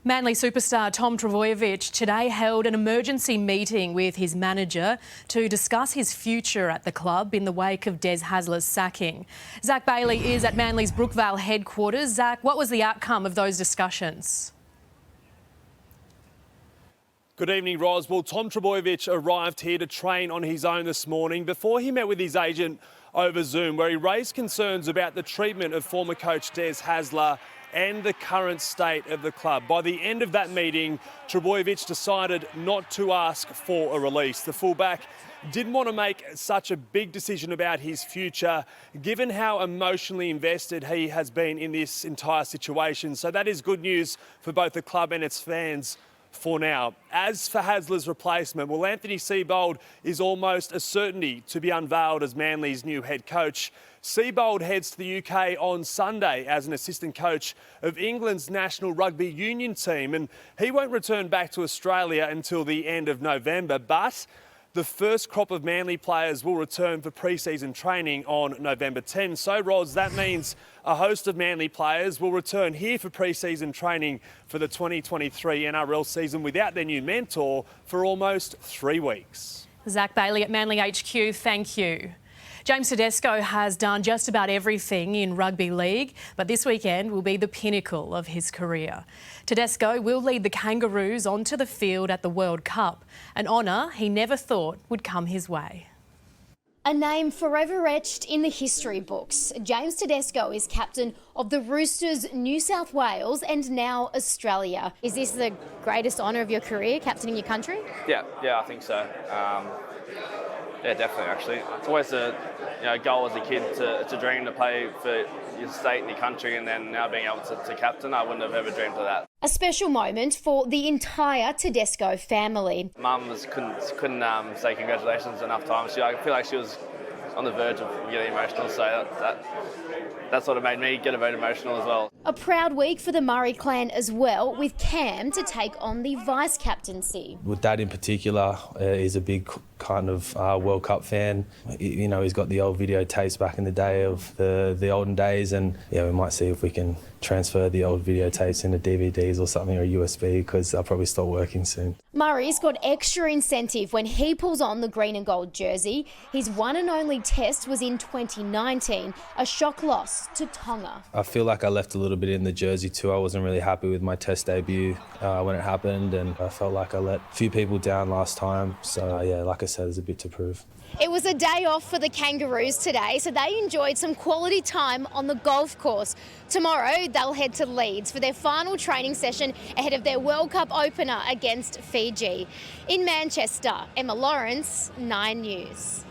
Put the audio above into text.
Manly superstar Tom Trbojevic today held an emergency meeting with his manager to discuss his future at the club in the wake of Des Hasler's sacking. Zach Bailey is at Manly's Brookvale headquarters. Zach, what was the outcome of those discussions? Good evening, Ros. Well, Tom Trbojevic arrived here to train on his own this morning before he met with his agent over Zoom, where he raised concerns about the treatment of former coach Des Hasler and the current state of the club. By the end of that meeting, Trbojevic decided not to ask for a release. The fullback didn't want to make such a big decision about his future, given how emotionally invested he has been in this entire situation. So that is good news for both the club and its fans for now. As for Hasler's replacement, well, Anthony Seibold is almost a certainty to be unveiled as Manly's new head coach. Seibold heads to the UK on Sunday as an assistant coach of England's national rugby union team, and he won't return back to Australia until the end of November, but the first crop of Manly players will return for pre-season training on November 10. So, Ros, that means a host of Manly players will return here for pre-season training for the 2023 NRL season without their new mentor for almost 3 weeks. Zach Bailey at Manly HQ, thank you. James Tedesco has done just about everything in rugby league, but this weekend will be the pinnacle of his career. Tedesco will lead the Kangaroos onto the field at the World Cup, an honour he never thought would come his way. A name forever etched in the history books. James Tedesco is captain of the Roosters, New South Wales and now Australia. Is this the greatest honour of your career, captaining your country? Yeah, I think so. Yeah, definitely, actually. It's always a goal as a kid to dream to play for your state and your country, and then now being able to captain, I wouldn't have ever dreamed of that. A special moment for the entire Tedesco family. Mum couldn't say congratulations enough times. I feel like she was on the verge of getting emotional, so that sort of made me get a bit emotional as well. A proud week for the Murray clan as well, with Cam to take on the vice-captaincy. With Dad in particular, he's a big kind of World Cup fan. You know, he's got the old videotapes back in the day of the olden days, and yeah, we might see if we can transfer the old videotapes into DVDs or something, or USB, because they'll probably stop working soon. Murray's got extra incentive when he pulls on the green and gold jersey. His one and only test was in 2019, a shock loss to Tonga. I feel like I left a little bit in the jersey too. I wasn't really happy with my test debut when it happened, and I felt like I let a few people down last time. So yeah, like I said, there's a bit to prove. It was a day off for the Kangaroos today, so they enjoyed some quality time on the golf course. Tomorrow, they'll head to Leeds for their final training session ahead of their World Cup opener against Fiji. In Manchester, Emma Lawrence, 9 News.